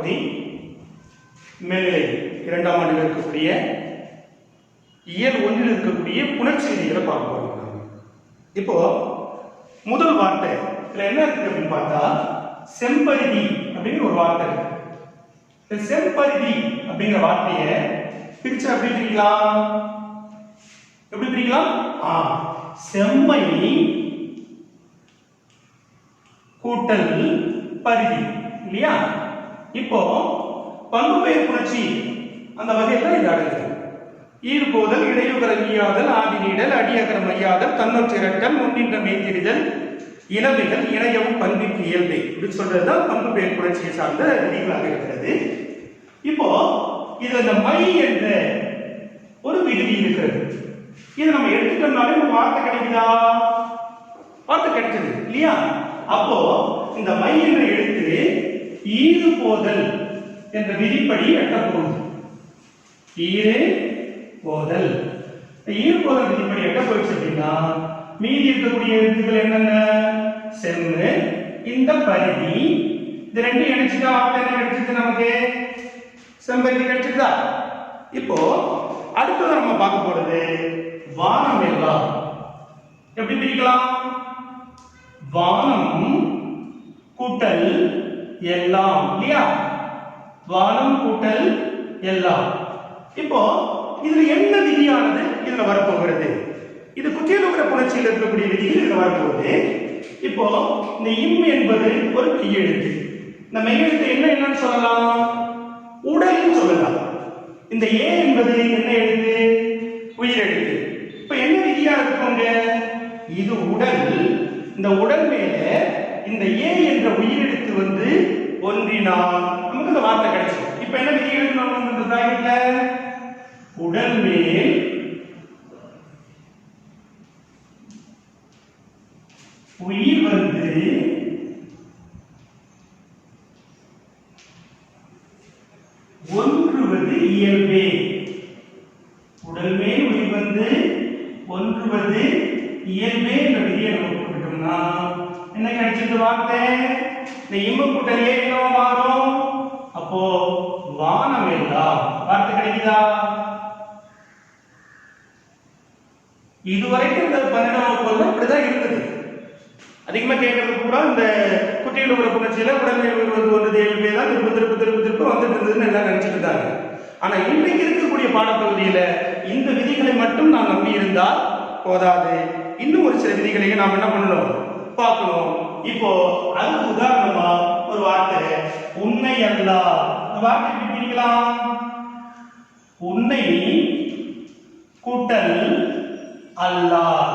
பாடப்பகுதி மேல்நிலை 2ஆம் ஆண்டில் இருக்கக்கூடிய இயல் 1ல் இருக்கக்கூடிய புணர்ச்சி விதிகளை பார்க்க போகிறோம். இப்போ முதல் வார்த்தை இதுல என்ன இருக்கு அப்படின்னு பார்த்தா செம்பருதி அப்படிங்கிற ஒரு வார்த்தை இருக்கு. இந்த செம்பருதி அப்படிங்கிற வார்த்தையை பிரிச்சு எப்படி பிரிக்கலாம்? எப்படி பிரிக்கலாம்? செம்மை கூட்டல் பருதி இல்லையா? இப்போ பண்புபெயர் புணர்ச்சி அந்த வகையில இது அடங்குது. ஈர்போதல், இடையுகர ஈயாதல், ஆதி நீடல், அடியகரம் ஐயாதல், தன்னொற்றிரட்டல், முன்னின்ற மெய்திரிதல், இளமைகள், இணையவும் பண்பிற்கு இயல்பை இப்படி சொல்றதுதான் பண்புபெயர் புணர்ச்சியை சார்ந்த விதிகளாக இருக்கிறது. இப்போ இது இந்த மை என்ற ஒரு விகுதி இருக்கிறது. இதை நம்ம எடுத்துட்டோம்னாலே ஒரு வார்த்தை கிடைக்குதா? வார்த்தை கிடைச்சது இல்லையா? அப்போ இந்த மை என்ற எழுத்து ஈறு போதல் என்ற விதிப்படி எட்டப்போகுது. ஈறு போதல் ஈர்ப்போதல் விதிப்படி எட்ட போயிடுச்சு அப்படின்னா மீதி இருக்கக்கூடிய எழுத்துக்கள் என்னென்ன? செம்மு, இந்த பருதி, இது ரெண்டும் இணைச்சுட்டா வார்த்தை என்ன கிடைச்சிருக்கு? நமக்கு செம்பருதி கிடைச்சிருக்கா? இப்போ அடுத்தது நம்ம பார்க்க போறது வானம் எல்லாம். எப்படி பிரிக்கலாம்? வானம் கூட்டல் எல்லாம் இல்லையா? வானம் கூட்டல் எல்லாம். இப்போ இதுல என்ன விதியானது இதுல வரப்போகிறது? இது குற்றியலுகர புணர்ச்சியில் இருக்கக்கூடிய விதிகள் இதுல வரப்போகுது. இப்போ இந்த இம் என்பது ஒரு மெய்யெழுத்து. இந்த மெய்யெழுத்து என்னன்னு சொல்லலாம்? உடல்னு சொல்லலாம். இந்த ஏ என்பது என்ன எழுத்து? உயிரெழுத்து. இப்ப என்ன விதியா இருக்குங்க? இது உடல். இந்த உடல் மேல இந்த ஏ என்ற உயிரெழுத்து வந்து ஒன்றினால் நமக்கு இந்த வார்த்தை கிடைச்சிடும். இப்ப என்ன விதி எழுதணும்? இந்த பிராக்கெட்ல உடல் மேல் உயிர் வந்து ஒன்றுவது இயல்பே. உடல் மேல் உயிர் வந்து ஒன்றுவது இயல்பே என்ற விதியை நம்ம போட்டுட்டோம்னா என்ன கிடைச்சிருந்த வார்த்தை? இந்த இம்பு கூட்டல் ஏ என்னவா மாறும்? அப்போ வானம் எல்லாம் வார்த்தை கிடைக்குதா? இதுவரைக்கும் இந்த 12ஆம் வகுப்புல இப்படிதான் இருந்தது. அதிகமா கேட்கறது கூட இந்த குற்றியலுகர புணர்ச்சியில உடல்நிலை ஒன்றது இயல்பே தான் திரும்ப வந்துட்டு இருந்ததுன்னு எல்லாம் நினைச்சிட்டு இருந்தாங்க. ஆனா இன்றைக்கு இருக்கக்கூடிய பாடப்பகுதியில இந்த விதிகளை மட்டும் நான் நம்பி இருந்தால் போதாது. இன்னும் ஒரு சில விதிகளையும் நாம் என்ன பண்ணணும்? பார்க்கணும். இப்போ அதுக்கு உதாரணமா ஒரு வார்த்தை உன்னை அல்லா. இந்த வார்த்தை எப்படி பிரிக்கலாம்? உன்னை கூட்டல் அல்லாஹ்.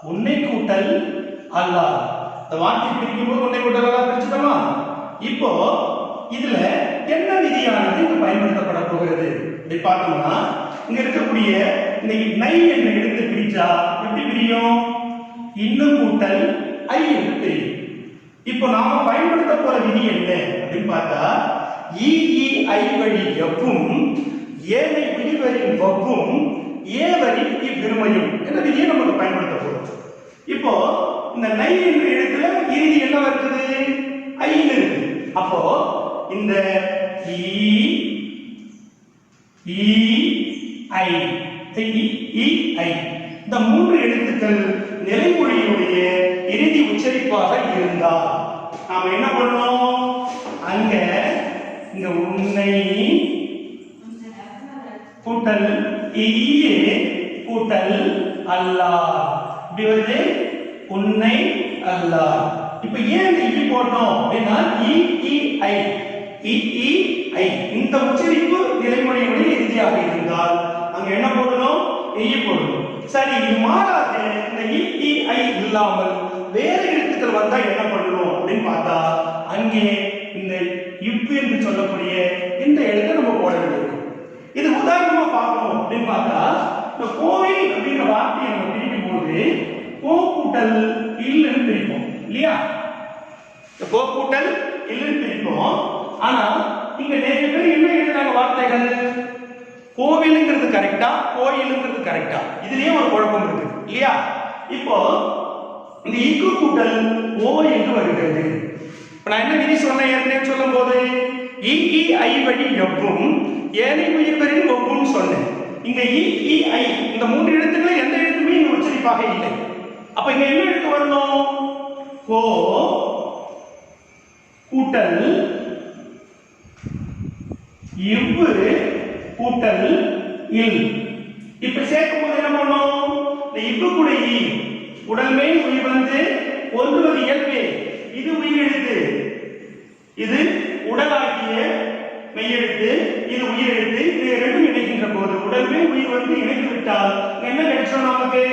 உன்னை கூட்டல் அல்லாஹ். இந்த வார்த்தை பிரிக்கும் போது உன்னை கூட்டல் அல்லாஹ் பிரிச்சுட்டோமா? இப்போ இதுல என்ன விதியானது இங்க பயன்படுத்தப்பட போகிறது அப்படி பார்த்தோம்னா இங்க இருக்கக்கூடிய இந்த நை என்ற எழுத்து பிரிச்சா எப்படி பிரியும்? இன்னும் கூட்டல் ஐ என்று பிரியும். இப்போ நாம பயன்படுத்த போற விதி என்ன அப்படின்னு பார்த்தா இ ஐ வழி எப்பும் ஏனை உயிர்வரின் வப்பும் ஏவரின் இவ்விருமையும் என்ற விதியை நமக்கு பயன்படுத்த போறோம். இப்போ இந்த நை என்ற எழுத்துல இறுதி என்ன வருது? ஐ இருக்கு. அப்போ இந்த இந்த மூன்று எழுத்துக்கள் நிலைமொழியினுடைய இறுதி உச்சரிப்பாக இருந்தால் நாம என்ன பண்ணணும்? இங்க உன்னை கூட்டல் ஈயே கூட்டல் அல்லாஹ் இப்படி வருது. உன்னை அல்லாஹ். இப்ப ஏன் இ போட்டோம் அப்படின்னா ஐ இந்த உச்சரிப்பு நிலைமொழியுடைய இறுதியாக இருந்தால் அங்க என்ன போடணும்? இ போடணும். சரி, இது மாறாது. இந்த ஐ இல்லாமல் வேற எழுத்துக்கள் வந்தா என்ன பண்ணணும் அப்படின்னு பார்த்தா அங்கே இந்த இப்பு என்று சொல்லக்கூடிய இந்த எழுத்தை நம்ம போட வேண்டியிருக்கும். இது உதாரணமா பார்க்கணும் அப்படின்னு பார்த்தா இந்த கோவில் அப்படிங்கிற வார்த்தையை நம்ம பிரிக்கும் போது கோ கூட்டல் இல்லன்னு பிரிப்போம் இல்லையா? கோ கூட்டல் இல்லன்னு பிரிப்போம். ஆனா இங்க நிறைய பேர் என்ன எழுதுறாங்க வார்த்தைகள்? கோவிலுங்கிறது கரெக்டா, கோயிலுங்கிறது கரெக்டா? இதுலயே ஒரு குழப்பம் இருக்கு இல்லையா? இப்போ இந்த இக்கு கூட்டல் ஓ என்று வருகிறது. நான் என்ன விதி சொன்னேன் ஏற்கனவே சொல்லும் போது ஐ வழி எவ்வும் ஏனை உயிர்வரின் ஒவ்வும் சொன்னேன். இங்க ஐ இந்த 3 எழுத்துக்கள் எந்த எழுத்துமே இங்க உச்சரிப்பாக இல்லை. அப்ப இங்க என்ன எழுத்து வரணும்? கோ கூட்டல் இவ்வு கூட்டல் இல். இப்ப சேர்க்கும் போது என்ன பண்ணும்? இந்த இவ்வு கூட உடல்மே உயிர் வந்து ஒன்றுவது இயல்பே. இது உயிர் எழுத்து, இது உடலாகிய மெய்யெழுத்து, இது உயிர் எழுத்து. இது ரெண்டும் இணைக்கின்ற போது உடல்மே உயிர் வந்து இணைத்து விட்டால் என்ன கிடைச்சோம் நமக்கு?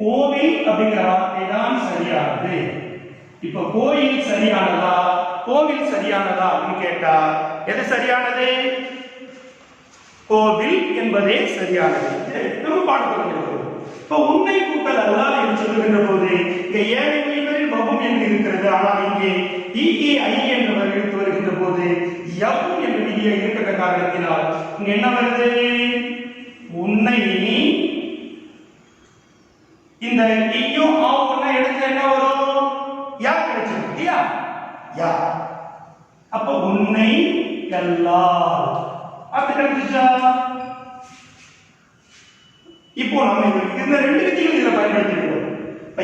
கோவில் அப்படிங்கிற வார்த்தை தான் சரியானது. இப்ப கோயில் சரியானதா கோவில் சரியானதா அப்படின்னு கேட்டா எது சரியானது? கோவில் என்பதே சரியானது. நம்ம பாடப்படுகிறது. இப்ப உன்னை கூட்டல் அல்லாஹ் என்று சொல்லுகின்ற போது இங்க ஏழை உயிர்களில் வகும் என்று இருக்கிறது. ஆனால் இங்கே ஐ என்று எழுத்து வருகின்ற போது எவ் என்ற விதியை இருக்கிற காரணத்தினால் இங்க என்ன வருது? உன்னை இந்த ஐயோ ஆவுன்னா எடுத்து என்ன வரும்? யா கிடைச்சது இல்லையா? யா. அப்ப உன்னை கல்லால் அது கிடைச்சா. இப்போ நம்ம இந்த 2 விதிகள் இதில் பயன்படுத்திக்கிறோம். இப்ப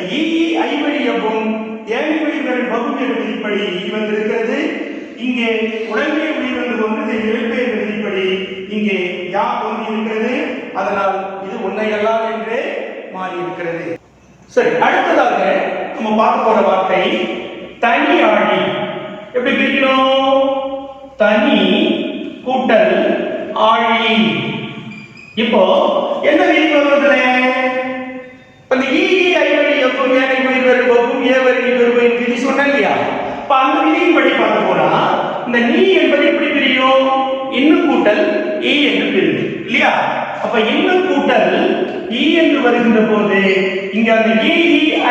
ஐ வழி எவ்வும் ஏழை வழிகளின் வகும் என்ற விதிப்படி வந்திருக்கிறது. இங்கே உடல்மே உயிர் வந்து ஒன்று எழுப்பே என்ற விதிப்படி இங்கே யா தோன்றி இருக்கிறது. அதனால் இது உன்னை கல்லால் என்று மாறி இருக்கிறது. சரி, அடுத்ததாக நம்ம பார்க்க போற வார்த்தை தனி ஆழி. எப்படி பிரிக்கணும்? தனி கூட்டல் ஆழி. இப்போ என்ன விதி வருவதுல? அந்த ஐ வழி எவ்வும் ஏனை உயிர் வகும் ஏ வரி வருவன் விதி சொன்ன இல்லையா? இப்ப அந்த விதியின் படி பார்க்க போனா இந்த நீ என்பது எப்படி பிரியும்? இன்னும் கூட்டல் என்று பிரியும் இல்லையா? அப்ப இன்னும் கூட்டல் என்று வருகின்ற போது இங்க அந்த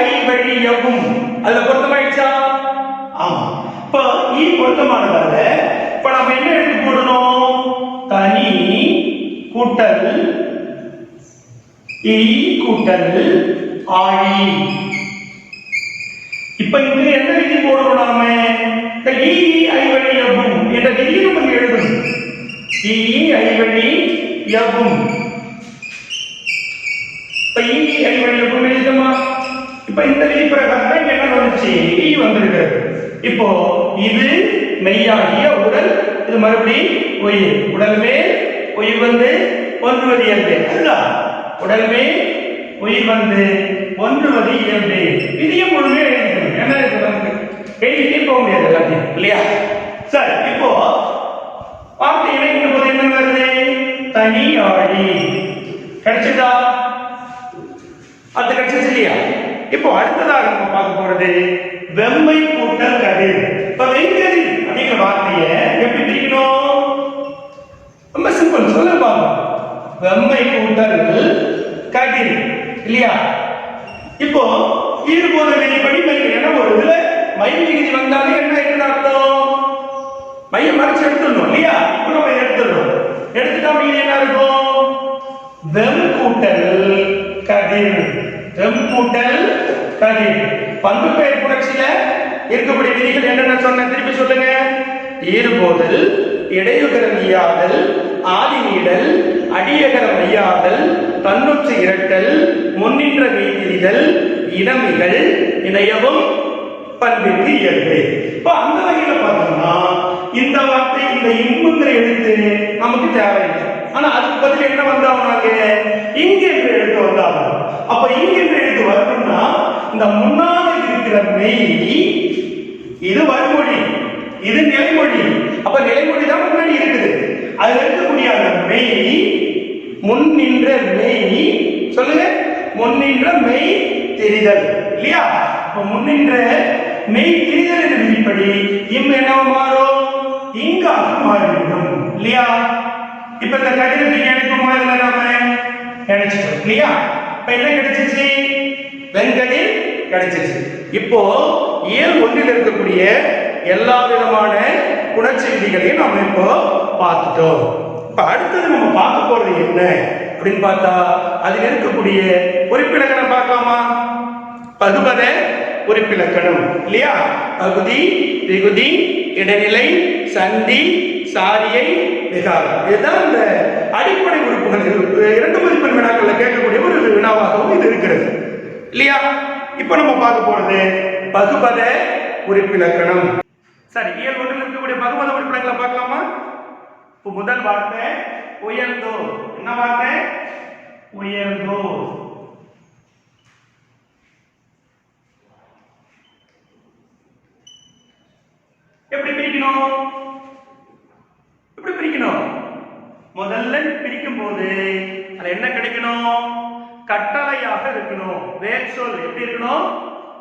ஐ வழி எவ்வும் அதுல பொருத்தமாயிடுச்சா? ஆமா. இப்ப பொருத்தமானதால இப்ப நம்ம என்ன எடுத்து போடணும்? தனி கூட்டல் கூட்டல் ஆழி. இப்ப இங்க என்ன விதி போடணும்? நாம இந்த ஐ வழி எவ்வும் என்ற விதியை நம்ம எழுதணும். ஐ வழி எவ்வும் ஐ வழி எவ்வும் எழுதுமா? இப்ப இந்த விதி பிரகாரம் என்ன வந்துச்சு? வந்திருக்கிறது. இப்போ இது மெய்யாகிய உடல், இது மறுபடியும் உயிர். உடல் மேல் உயிர் வந்து ஒன்றுவது இயல்பு. அதுதான் உடல் மேல் உயிர் வந்து ஒன்றுவது இயல்பு. விதியை முழுமையா எழுதிக்கணும். என்ன இருக்கு? எழுதிட்டே போக முடியாது எல்லாத்தையும் இல்லையா? சரி, இப்போ வார்த்தை இணைக்கும் போது என்ன வருது? தனி ஆழி கிடைச்சதா? அது கிடைச்சிச்சு இல்லையா? இப்போ அடுத்ததாக நம்ம பார்க்க போறது வெம்மை கூட்டல் கதிர். இப்ப வெங்கதிர் அப்படிங்கிற வார்த்தையை எப்படி பிரிக்கணும்? ரொம்ப சிம்பிள், சொல்ல பாருங்க. வெம்மை கூட்டல் கதிர் இல்லையா? இப்போ ஈடுபோத விதிப்படி என்ன ஒரு இதுல மை விகுதி வந்தாலே என்ன என்ன அர்த்தம்? மைய மறைச்சு எடுத்துடணும் இல்லையா? இப்போ நம்ம எடுத்துடணும். எடுத்துட்டா மீதி என்ன இருக்கும்? வெம் கூட்டல் கதிர். வெம் கூட்டல் கதிர். பண்பு பெயர் புணர்ச்சியில இருக்கக்கூடிய விதிகள் என்னென்ன சொன்ன திருப்பி சொல்லுங்க. ஈறுபோதல், இடையுகரம் ஈயாதல், ஆதி நீடல், அடியகரம் ஐயாதல், தன்னொற்று இரட்டல், முன்னின்ற மெய்திரிதல், இடமிகள், இணையவும் பண்பிற்கு இயல்பு. இப்ப அந்த வகையில பார்த்தோம்னா இந்த வார்த்தை இந்த இன்புங்கிற எழுத்து நமக்கு தேவையில்லை. ஆனா அதுக்கு பதில் என்ன வந்தாங்க? இங்க என்ற எழுத்து வந்தாங்க. அப்ப இங்க என்ற எழுத்து வரணும்னா இந்த முன்னால இருக்கிற மெய் இது வறுமொழி, இது நிலைமொழி. அப்ப நிலைமொழி தான் முன்னாடி இருக்குது. அதுல இருக்கக்கூடிய அந்த மெய் முன் நின்ற மெய், சொல்லுங்க, முன் நின்ற மெய் தெரிதல் இல்லையா? அப்ப முன் நின்ற மெய் தெரிதல் என்ற விதிப்படி என்னவா மாறும்? இங்காக மாறிவிடும் இல்லையா? இப்ப இந்த கடிதத்தை நினைக்குமா? இதுல நாம நினைச்சிட்டோம் இல்லையா? இப்ப என்ன கிடைச்சிச்சு? வெங்கதிர் கிடைச்சிச்சு. இப்போ இயல் ஒன்றில் இருக்கக்கூடிய எல்லா விதமான புணர்ச்சி விதிகளையும் நம்ம இப்போ பார்த்துட்டோம். இப்ப அடுத்தது நம்ம பார்க்க போறது என்ன அப்படின்னு பார்த்தா அதில் இருக்கக்கூடிய குறிப்பிடங்களை பார்க்கலாமா? பதுபத உறுப்பிலக்கணம் இல்லையா? பகுதி, விகுதி, இடைநிலை, சந்தி, சாரியை, விகாரம். இதுதான் இந்த அடிப்படை உறுப்புகள். 2 மதிப்பெண் வினாக்கள்ல கேட்கக்கூடிய ஒரு வினாவாகவும் இது இருக்கிறது இல்லையா? இப்ப நம்ம பார்க்க போறது பகுபத உறுப்பிலக்கணம். சரி, இயல் 1ல் இருக்கக்கூடிய பகுபத உறுப்பிலக்கணங்களை பார்க்கலாமா? இப்போ முதல் வார்த்தை உயர்ந்தோர். என்ன வார்த்தை? உயர்ந்தோர். எப்படி பிரிக்கணும்? எப்படி பிரிக்கணும்? முதல்ல பிரிக்கும் போது அது என்ன கிடைக்கணும்? கட்டளையாக இருக்கணும். வேர் சொல் எப்படி இருக்கணும்?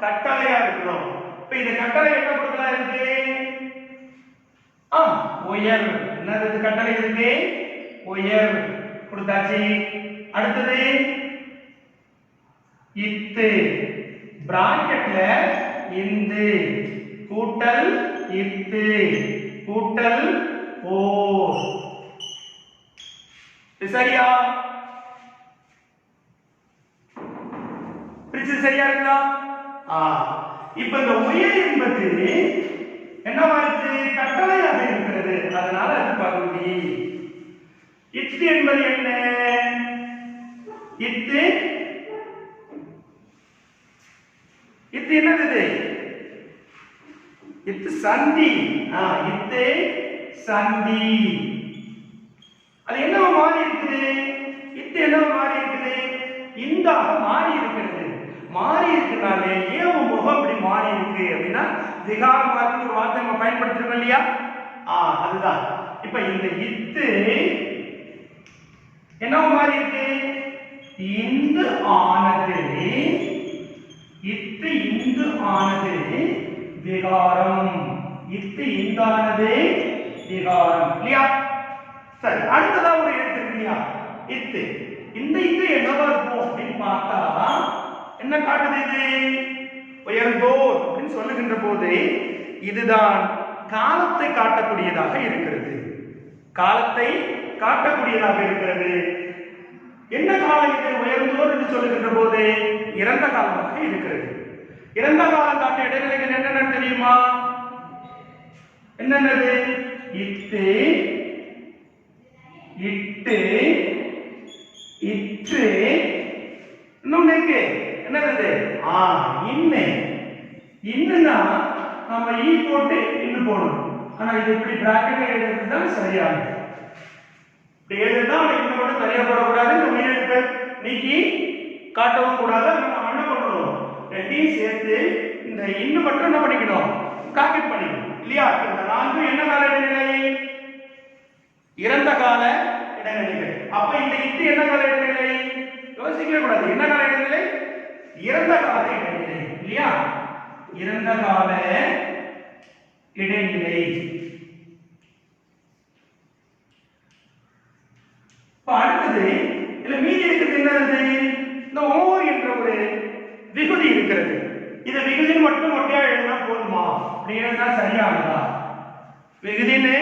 கட்டளையா இருக்கணும். இப்ப இந்த கட்டளை என்ன கொடுக்கலாம் இருக்கு? உயர். என்னது கட்டளை இருக்கு? உயர் கொடுத்தாச்சு. அடுத்தது இத்து, பிராக்கெட்ல இந்து கூட்டல் இத்து கூட்டல் ஓ. சரியா? சரியா இருக்கா? இப்ப இந்த உயர் என்பது என்னவா இருக்கு? கட்டளையாக இருக்கிறது. அதனால அது பகுதி. இத்து என்பது என்ன? இத்து இத்து என்னது? இத்து சந்தி. இத்து சந்தி. அது என்னவா மாறி இருக்குது? இத்து என்னவா மாறி இருக்குது? இந்தாக மாறி இருக்கிறது. மாறி இருக்கிறாலே ஏன் முகம் அப்படி மாறி இருக்கு அப்படின்னா விகாரம் மாதிரி ஒரு வார்த்தை நம்ம பயன்படுத்திருக்கோம் இல்லையா? அதுதான். இப்ப இந்த இத்து என்னவா மாறி இருக்கு? இந்து ஆனது. இத்து இந்து ஆனது விகாரம். இத்து இந்தானது விகாரம் இல்லையா? சரி, அடுத்ததா ஒரு எழுத்து இல்லையா? இத்து. இந்த இத்து என்னவா இருக்கும் அப்படின்னு பார்த்தா என்ன காட்டுது? இது உயர்ந்தோர் அப்படின்னு சொல்லுகின்ற போது இதுதான் காலத்தை காட்டக்கூடியதாக இருக்கிறது. காலத்தை காட்டக்கூடியதாக இருக்கிறது. என்ன காலம் இது? உயர்ந்தோர் என்று சொல்லுகின்ற போது இறந்த காலமாக இருக்கிறது. இறந்த காலம் காட்ட இடைநிலைகள் என்னென்ன தெரியுமா? என்னென்னது? இத்து, இட்டு, இற்று, இன்னொன்னு இருக்கு. என்னது? இன்னு. இன்னுனா நம்ம ஈ போட்டு இன்னு போடணும். ஆனா இது இப்படி பிராக்கெட்ல எழுதுறது தான் சரியானது. இப்படி எழுதுனா இன்னும் மட்டும் சரியா போடக்கூடாது. இந்த உயிரெழுத்தை நீக்கி காட்டவும் கூடாது. நம்ம என்ன பண்ணணும்? ரெண்டையும் சேர்த்து இந்த இன்னு மட்டும் என்ன பண்ணிக்கணும்? பிராக்கெட் பண்ணிக்கணும் இல்லையா? இந்த 4 என்ன கால இடைநிலை? இறந்த கால இடைநிலைகள். அப்ப இந்த இத்து என்ன கால இடைநிலை? யோசிக்கவே கூடாது. என்ன கால இடைநிலை? இறந்த கால இடைநிலை இல்லையா? இறந்த கால இடைநிலை. அடுத்தது இதுல மீதி இருக்கிறது என்னது? இந்த ஓர் என்ற ஒரு விகுதி இருக்கிறது. இது விகுதி மட்டும் ஒட்டையா எழுதினா போதுமா? அப்படி எழுதினா சரியானதா? விகுதின்னு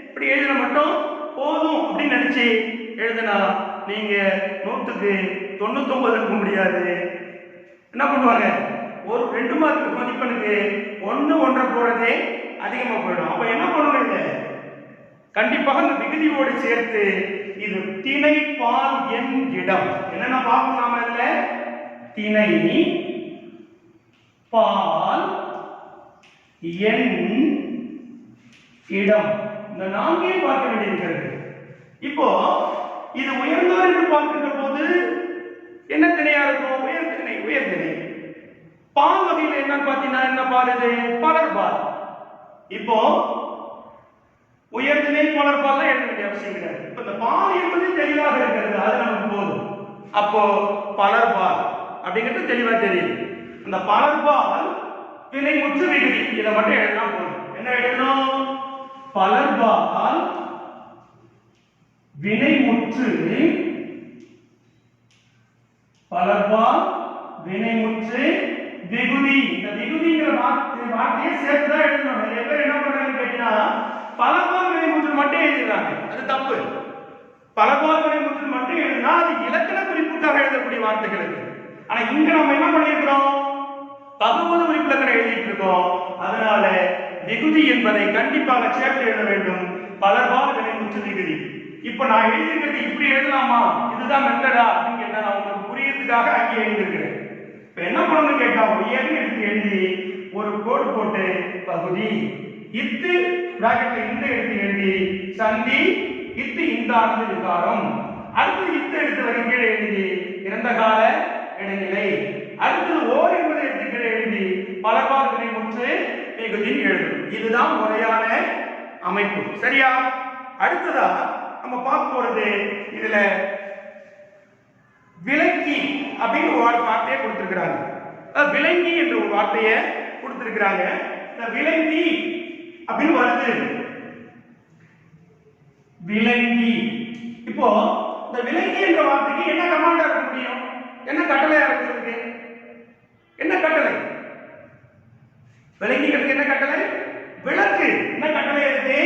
இப்படி எழுதினா மட்டும் போதும் அப்படின்னு நினைச்சு எழுதினா நீங்க 100க்கு 99 எடுக்க முடியாது. என்ன பண்ணுவாங்க? ஒரு 2 மார்க் மதிப்பெண்ணுக்கு 1 1.5 போறதே அதிகமா போயிடும். அப்ப என்ன பண்ணுவாங்க? கண்டிப்பாக இந்த விகுதியோடு சேர்த்து இது திணை பால் என் இடம். என்னென்ன பார்க்கணும் நாம இதுல? திணை பால் என் இடம். இந்த 4ஐயும் பார்க்க வேண்டியிருக்கிறது. இப்போ இது உயர்ந்தோர் என்று பார்க்கின்ற போது என்ன திணையா இருக்கும்? உயர்திணை. உயர்திணை பால் வகையில் என்னன்னு பாத்தீங்கன்னா என்ன பால்? இது பலர்பால். இப்போ உயர்திணை பலர்பால் எழுத வேண்டிய அவசியம் கிடையாது. இப்ப இந்த பால் என்பது தெளிவாக இருக்கிறது, அது நமக்கு போதும். அப்போ பலர்பால் அப்படிங்கிறது தெளிவா தெரியுது. அந்த பலர்பால் திணை முற்று விகுதி இதை மட்டும் எழுதினா போதும். என்ன எழுதணும்? பலர்பால் வினைமுற்று, பலர்பால் வினைமுற்று விகுதி. இந்த விகுதிங்கிற வார்த்தையை சேர்த்துதான் எழுதணும். நிறைய பேர் என்ன பண்றாங்கன்னு கேட்டீங்கன்னா பலர்பால் வினைமுற்று மட்டும் எழுதுறாங்க. அது தப்பு. பலர்பால் வினைமுற்று மட்டும் எழுதினா அது இலக்கண குறிப்புக்காக எழுதக்கூடிய வார்த்தைகள் இது. ஆனா இங்க நம்ம என்ன பண்ணிருக்கிறோம்? பகுபத உறுப்பிலக்கணம் எழுதிட்டு இருக்கோம். அதனால விகுதி என்பதை கண்டிப்பாக சேர்த்து எழுத வேண்டும். பலர்பால் வினைமுற்று விகுதி. இப்ப நான் எழுதிஇருக்கிறது இப்படி எழுதலாமா, இதுதான் மெத்தடா அப்படின்னு கேட்டா நான் உங்களுக்கு புரியறதுக்காக அங்கே எழுதிருக்கிறேன். இப்ப என்ன பண்ணணும்னு கேட்டா உயர்ந்து எடுத்து எழுதி ஒரு கோடு போட்டு பகுதி இத்து பிராக்கெட்ல இந்த எடுத்து எழுதி சந்தி இத்து இந்த ஆனது விகாரம். அடுத்து இத்து எடுத்து வரை கீழே எழுதி இறந்த கால இடைநிலை. அடுத்தது ஓர் என்பதை எடுத்து கீழே எழுதி பலர்பால் வினைமுற்று விகுதி எழுதும். இதுதான் முறையான அமைப்பு. சரியா? அடுத்ததா நம்ம பார்க்க போறது இதுல விலங்கி அப்படின்னு ஒரு வார்த்தையை கொடுத்திருக்கிறாங்க. விலங்கி என்ற ஒரு வார்த்தையை கொடுத்திருக்கிறாங்க. இந்த விலங்கி அப்படின்னு வருது விலங்கி. இப்போ இந்த விலங்கி என்ற வார்த்தைக்கு என்ன கமாண்டா இருக்க முடியும், என்ன கட்டளையா இருக்கிறதுக்கு, என்ன கட்டளை? விலங்கிகளுக்கு என்ன கட்டளை? விளக்கு. என்ன கட்டளை இருக்கு?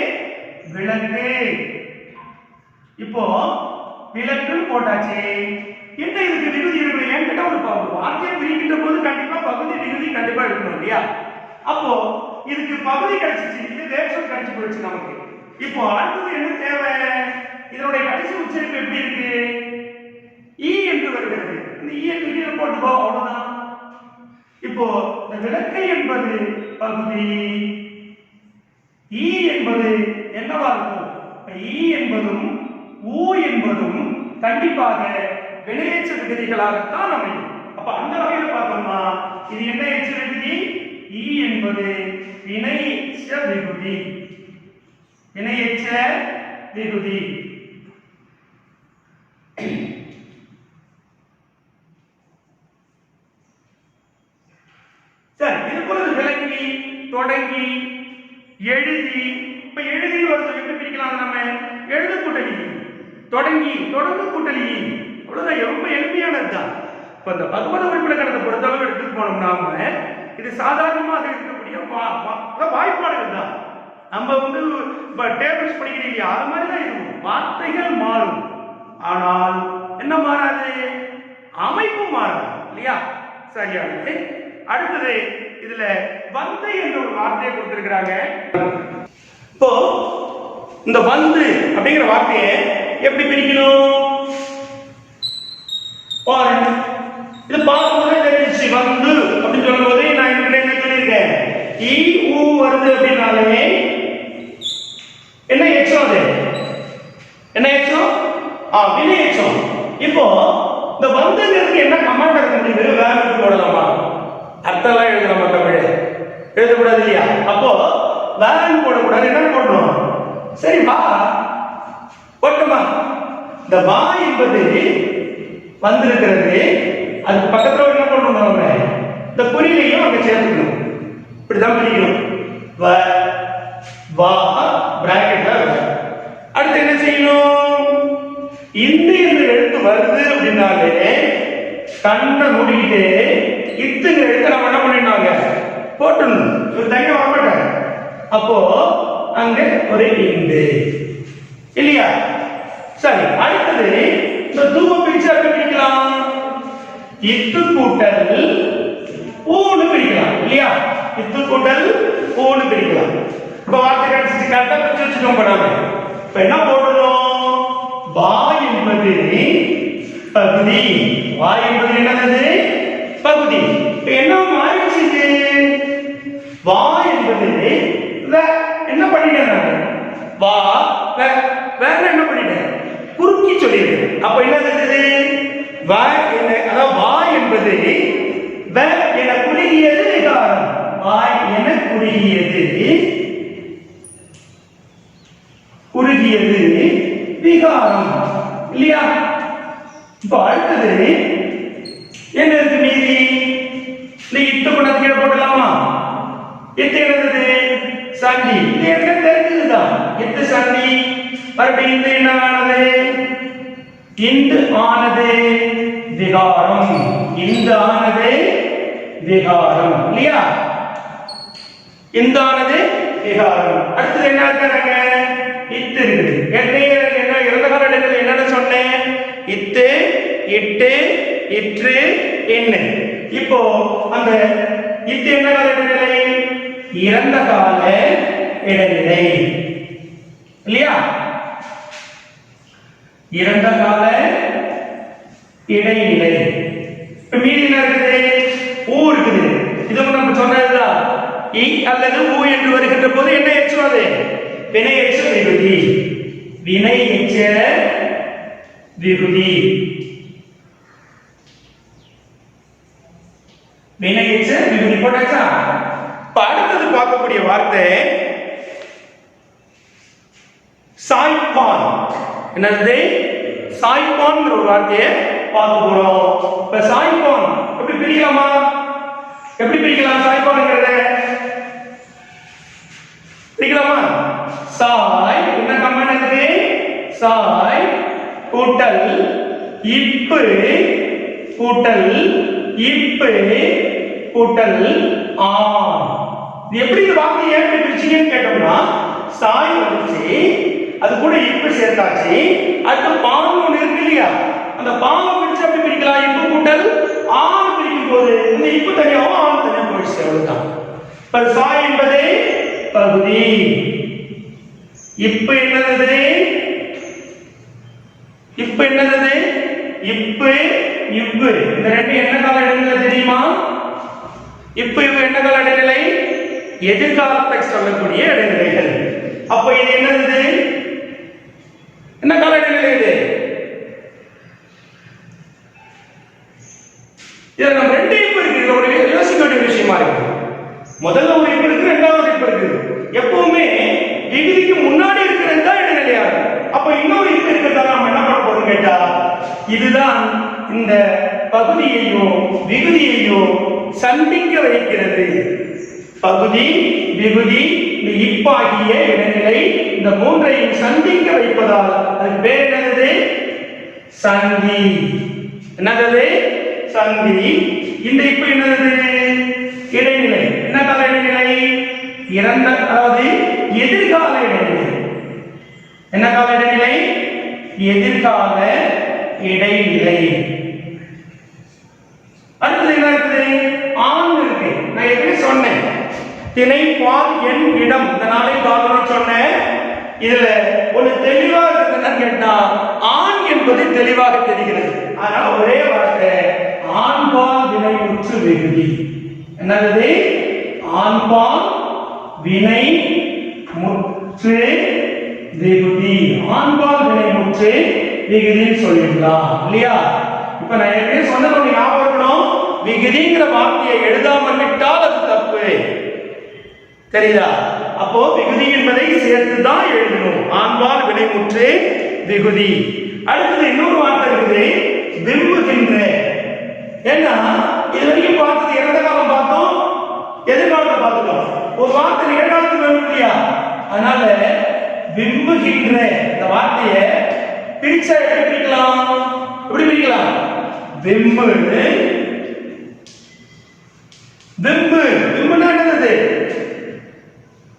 விளக்கு. இப்போ விளக்கு போட்டாச்சு. என்ன இதுக்கு விகுதி இருக்கு? என்கிட்ட ஒரு வார்த்தையை பிரிக்கின்ற போது கண்டிப்பா பகுதி விகுதி கண்டிப்பா இருக்கணும் இல்லையா? அப்போ இதுக்கு பகுதி கிடைச்சிச்சு, இது வேர்ச்சொல் கிடைச்சு போயிடுச்சு நமக்கு. இப்போ அடுத்தது என்ன தேவை? இதனுடைய கடைசி உச்சரிப்பு எப்படி இருக்கு? ஈ என்று வருகிறது. இந்த ஈ என்று போட்டுக்கோ, அவ்வளவுதான். இப்போ இந்த விளக்கை என்பது பகுதி, ஈ என்பது என்னவா இருக்கும்? ஈ என்பதும் ஊ என்பதும் கண்டிப்பாக வினையெச்ச விகுதிகளாகத்தான் அமையும். அப்ப அந்த வகையில் பார்த்தோம்னா இது என்ன எச்ச விகுதி? ஈ என்பது வினையெச்ச விகுதி. வினையெச்ச விகுதி. சரி, இது போல விளங்கி தொடங்கி எழுதி. இப்ப எழுதி வருது எப்படி பிரிக்கலாம்? நம்ம எழுது கூட்டலி தொடங்கி தொடர்ந்து கூட்டலி, அவ்வளவுதான். ரொம்ப எளிமையானதுதான். இப்ப இந்த பகுபத உறுப்பிலக்கணத்தை பொறுத்தளவு எடுத்துட்டு போனோம் நாம, இது சாதாரணமாக இருக்கக்கூடிய வாய்ப்பாடுகள் தான். நம்ம இப்ப டேபிள்ஸ் படிக்கிறீங்க, அது மாதிரி தான் இருக்கும். வார்த்தைகள் மாறும், ஆனால் என்ன மாறாது? அமைப்பு மாறாது இல்லையா? சரியானது. அடுத்தது இதுல வந்து என்ற ஒரு வார்த்தையை கொடுத்திருக்கிறாங்க. இப்போ இந்த வந்து அப்படிங்கிற வார்த்தையை எப்படி பிரிக்கணும் பாருங்க. இது பார்க்கும்போது தெரிஞ்சிச்சு. வந்து அப்படின்னு சொல்லும் போது நான் என்ன சொல்லியிருக்கேன்? இ ஊ வருது அப்படின்னாலே என்ன எச்சம்? அது என்ன எச்சம்? வினை எச்சம். இப்போ இந்த வந்துங்கிறதுக்கு என்ன கமாண்ட் இருக்க முடியுது? வேர்பு போடலாமா? அர்த்தம்லாம் எழுதலாமா? தமிழ் எழுதக்கூடாது இல்லையா? அப்போ வேர்பு போடக்கூடாது. என்ன போடணும்? சரி, வா போட்டுமா. இந்த வா என்பது வந்திருக்கிறது. அதுக்கு பக்கத்துல என்ன பண்ணணும்? நம்ம இந்த குறிலையும் அங்க சேர்த்துக்கணும். இப்படிதான் பிரிக்கணும். வ வா பிராக்கெட்ல. அடுத்து என்ன செய்யணும்? இந்த என்று எழுத்து வருது அப்படின்னாலே கண்ணை மூடிக்கிட்டு இத்துங்கிற எழுத்து நம்ம என்ன பண்ணிடணும்? போட்டுடணும். ஒரு தங்க வரமாட்டாங்க. அப்போ அங்க ஒரு இந்து இல்லையா? சரி, அடுத்தது இந்த தூவ பிரிச்சா பிரிக்கலாம். இத்து கூட்டல் ஊனு பிரிக்கலாம் இல்லையா? இத்து கூட்டல் ஊனு பிரிக்கலாம். இப்ப வார்த்தை கிடைச்சிச்சு, கரெக்டா பிரிச்சு வச்சுக்கோங்க. பண்ணாம இப்ப என்ன போடணும்? வா என்பது பகுதி. வா என்பது என்னது? பகுதி. இப்ப என்ன மாறிடுச்சு? வா என்பது என்ன பண்ணிட்டேன்? வா வேற என்ன பண்ணிட்டேன்? குறுக்கி சொல்லிடுறேன். அப்ப என்ன செய்யுது? வா என்ன, அதாவது வா என்பது வ என குறுகியது விகாரம். வா என குறுகியது, குறுகியது விகாரம் இல்லையா? இப்ப அடுத்தது என்ன இருக்கு மீதி? இந்த இத்து கொண்டு கீழே போடலாமா? இத்து என்னது? சந்தி. இது எனக்கு தெரிஞ்சதுதான். இத்து சந்தி. மறுபடியும் இந்த என்ன ஆனது? இந்து ஆனது விகாரம். இந்த ஆனது விகாரம் இல்லையா? இந்த ஆனது விகாரம். அடுத்தது என்ன இருக்காங்க? இத்து இருக்குது. என்ன இறந்த கால இடங்கள் என்னன்னு சொன்னேன்? இத்து, இட்டு, இற்று, எண்ணு. இப்போ அந்த இது என்ன கால இடைநிலை? இறந்த கால இடைநிலை இல்லையா? இறந்த கால இடைநிலை. மீதி என்ன இருக்குது? ஊ இருக்குது. இது நம்ம சொன்னதுதான். இ அல்லது ஊ என்று வருகின்ற போது என்ன எச்சம்? வினை எச்ச விகுதி. வினை எச்ச விகுதி. வினை எச்ச விகுதி போட்டாச்சா? அடுத்தது பார்க்கக்கூடிய வார்த்தை சாய்ப்பான். என்னது? சாய்ப்பான் ஒரு வார்த்தையை பார்க்க போறோம். இப்ப சாய்ப்பான் எப்படி பிரிக்கலாமா? எப்படி பிரிக்கலாம் சாய்ப்பான்ங்கறத? பிரிக்கலாமா? சாய் என்ன கமெண்ட் இருக்கு? சாய் கூட்டல் இப்பு கூட்டல் இப்பு கூட்டல் ஆன். இது எப்படி இந்த வார்த்தையை எப்படி பிரிச்சீங்கன்னு கேட்டோம்னா, சாய் வந்துச்சு, அது கூட இப்பு சேர்த்தாச்சு, அடுத்து பான் ஒன்று இருக்கு இல்லையா? அந்த பானை பிரிச்சு எப்படி பிரிக்கலாம்? இப்பு கூட்டல் ஆன் பிரிக்கும் போது இந்த இப்பு தனியாகவும் ஆன் தனியாக போயிடுச்சு. அவ்வளவுதான். இப்ப சாய் என்பது பகுதி. இப்பு என்னது? இப்பு என்னது? இப்பு இவ்வு இந்த ரெண்டு என்ன கால இடைநிலை தெரியுமா? இப்பு இவ்வு என்ன கால இடைநிலை? எதிர்காலத்தை சொல்லக்கூடிய இடைநிலைகள். அப்ப இது என்னது? என்ன கால இடைநிலை இது? இதுல நம்ம ரெண்டு இப்பு இருக்கு. ஒரு யோசிக்க வேண்டிய விஷயமா இருக்கு. முதல்ல ஒரு இப்பு இருக்கு, ரெண்டாவது இப்பு இருக்கு. எப்பவுமே விகுதிக்கு முன்னாடி இருக்கிறது தான் இடைநிலையா இருக்கும். அப்ப இன்னொரு இப்பு இருக்கிறதா நம்ம என்ன பண்ண போறோம் கேட்டா, இதுதான் இந்த பகுதியையோ விகுதியையோ சந்திக்க வைக்கிறது. பகுதி விகுதி இந்த இப்பாகிய இடைநிலை இந்த மூன்றையும் சந்திக்க வைப்பதால் அது பேர் என்னது? சந்தி. என்னது? சந்தி. இந்த இப்பு என்னது? இடைநிலை. என்ன கால இடைநிலை? இறந்த அதாவது எதிர்கால இடைநிலை. என்ன கால இடைநிலை? எதிர்கால இடைநிலை. அடுத்தது என்ன இருக்குது? ஆண் இருக்கு. நான் எப்படி சொன்னேன்? திணை பால் எண் இடம் இந்த நாளை பார்க்கணும் சொன்னேன். இதுல ஒரு தெளிவாக இருக்குன்னு கேட்டா ஆண் என்பது தெளிவாக தெரிகிறது. அதனால ஒரே வார்த்தை ஆண்பால் வினை முற்று விகுதி. என்னது? ஆண்பால் வினை முற்று விகுதி. ஆண்பால் வினை முற்று விகுதின்னு சொல்லிடலாம் இல்லையா? இப்ப நான் ஏற்கனவே சொன்னது ஞாபகம் இருக்கணும். விகுதிங்கிற வார்த்தையை எழுதாமல் விட்டால் அது தப்பு. தெரியுதா? அப்போ விகுதி என்பதை சேர்த்து தான் எழுதணும். ஆண்பால் வினைமுற்று விகுதி. அடுத்தது இன்னொரு வார்த்தை இருக்குது, விரும்புகின்ற. ஏன்னா இது வரைக்கும் பார்த்தது இறந்த காலம் பார்த்தோம், எதிர்காலத்தை பார்த்துட்டோம். ஒரு வார்த்தை நிகழ்காலத்துக்கு வேணும் இல்லையா? அதனால விரும்புகின்ற இந்த வார்த்தையை பிரிச்சா எப்படி பிரிக்கலாம்? எப்படி பிரிக்கலாம்? விம்பு விம்பு விம்புனா என்னது?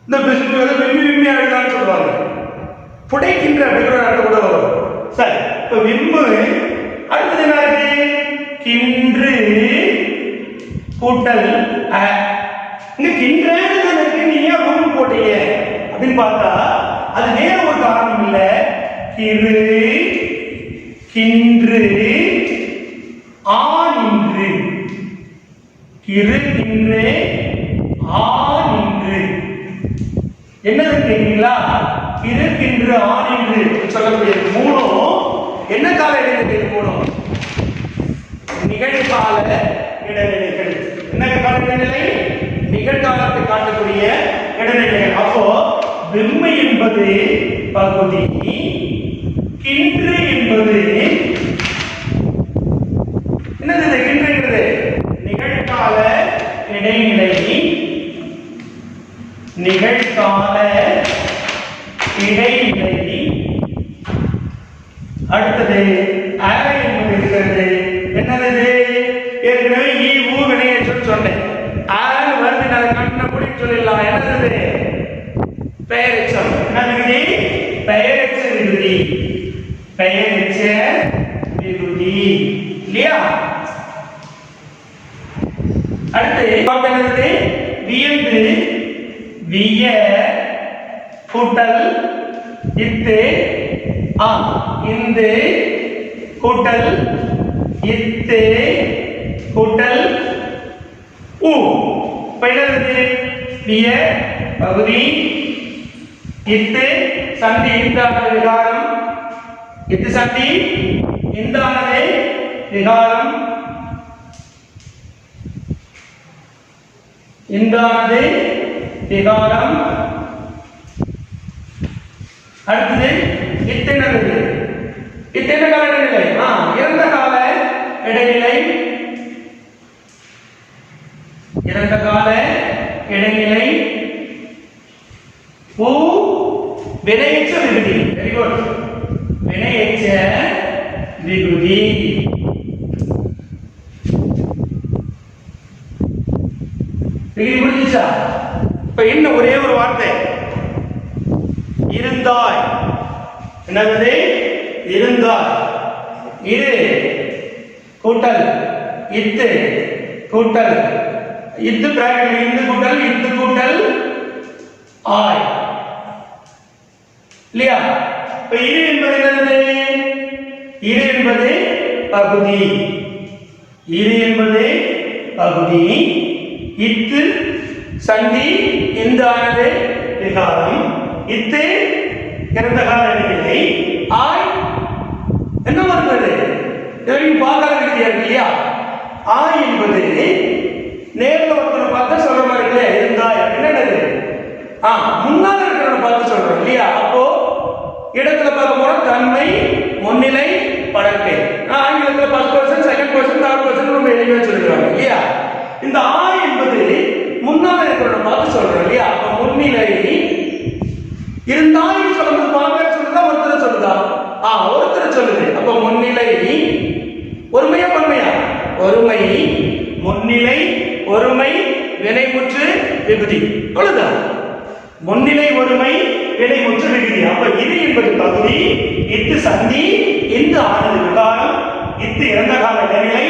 இந்த விம்பி விம்பி அழுதான்னு சொல்லுவாங்க. புடைக்கின்ற அப்படிங்கிற அர்த்தம் கூட வரும். சரி, இப்போ விம்பு. அடுத்தது என்ன இருக்கு? கின்று கூட்டல் இங்க கின்றேன்னு இருக்கு. நீங்க ஏன் ரூம் போட்டீங்க அப்படின்னு பார்த்தா அது வேற ஒரு காரணம் இல்ல. கிரு கின்று ஆனின்று. கிரு கின்று ஆனின்று. என்னது கேக்குறீங்களா? கிரு கின்று ஆனின்று சொல்லக்கூடிய மூணும் என்ன கால இடைநிலை? மூணும் நிகழ்கால இடைநிலைகள். என்ன கால இடைநிலை? நிகழ்காலத்தை காட்டக்கூடிய இடைநிலைகள். அப்போ வெம்மை என்பது பகுதி, கின்று என்பது என்னது? கின்றுங்கிறது நிகழ்கால இடைநிலை. நிகழ்கால இடைநிலை. அடுத்தது அரை என்பது இருக்கிறது. என்னது? ஏற்கனவே ஈ ஊ வினையேற்றம் சொன்னேன். ஆறு வந்து நான் கண்ண கூடி சொல்லிடலாம். என்னது? பெயரெச்சம். என்ன விகுதி? பெயரெச்ச விகுதி. பெயரெச்ச விகுதி இல்லையா? அடுத்து என்னது வியந்து விய கூட்டல் இத்து இந்து கூட்டல் இத்து கூட்டல் உ என்னது விய பகுதி இத்து சந்தி இந்தானது விகாரம் இத்து சந்தி இந்தானது விகாரம் இந்தானது விகாரம் அடுத்தது இத்தென்னது இத்தென்ன கால இடைநிலை இறந்த கால இடைநிலை இறந்த கால இடைநிலை பூ வினையற்ற விகுதி வெரி குட் வினையற்ற விகுதி விகுதி முடிஞ்சிச்சா இப்ப என்ன ஒரே ஒரு வார்த்தை இருந்தாய் என்னது இருந்தாய் இரு கூட்டல் இத்து கூட்டல் இத்து பிராக்கெட்ல இந்து கூட்டல் இத்து கூட்டல் ஆய் இல்லையா இப்ப இரு என்பது என்னது இரு என்பது பகுதி இரு என்பது பகுதி இத்து சந்தி இந்தானது விகாரம் இத்து இறந்த கால இடைநிலை ஆய் என்ன வருகிறது இதுவரைக்கும் பார்க்காத வித்தியா இருக்கு இல்லையா ஆய் என்பது நேரில் ஒருத்தரை பார்த்து சொல்ற மாதிரி இல்லையா இருந்தாய் என்னது முன்னால இருக்கிறவனை பார்த்து சொல்றோம் இல்லையா அப்போ இடத்துல பார்க்கும் போது தன்மை முன்னிலை படக்கை ஆங்கிலத்துல first person second person third person ரொம்ப எளிமையா சொல்லிடுவாங்க இல்லையா இந்த ஆய் என்பது முன்னால இருக்கிறவனை பார்த்து சொல்றோம் இல்லையா அப்ப முன்னிலை இருந்தாலும் சொல்லும்போது பல பேர் சொல்லுதா ஒருத்தர் சொல்லுதா ஒருத்தர் சொல்லுது அப்ப முன்னிலை ஒருமையா பன்மையா ஒருமை முன்னிலை ஒருமை வினைமுற்று விகுதி அவ்வளவுதான் முன்னிலை ஒருமை வினைமுற்று விகுதி அப்ப இது என்பது பகுதி இத்து சந்தி இந்து ஆனது விகாரம் இத்து இறந்த கால இடைநிலை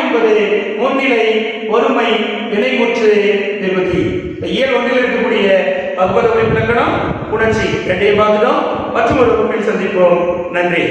என்பது முன்னிலை ஒருமை வினைமுற்று விகுதி இயல் ஒன்றில் இருக்கக்கூடிய பகுபத உறுப்பிலக்கணம் உணர்ச்சி இரண்டையும் பார்த்துட்டோம் மற்றும் ஒரு வகுப்பில் சந்திப்போம் நன்றி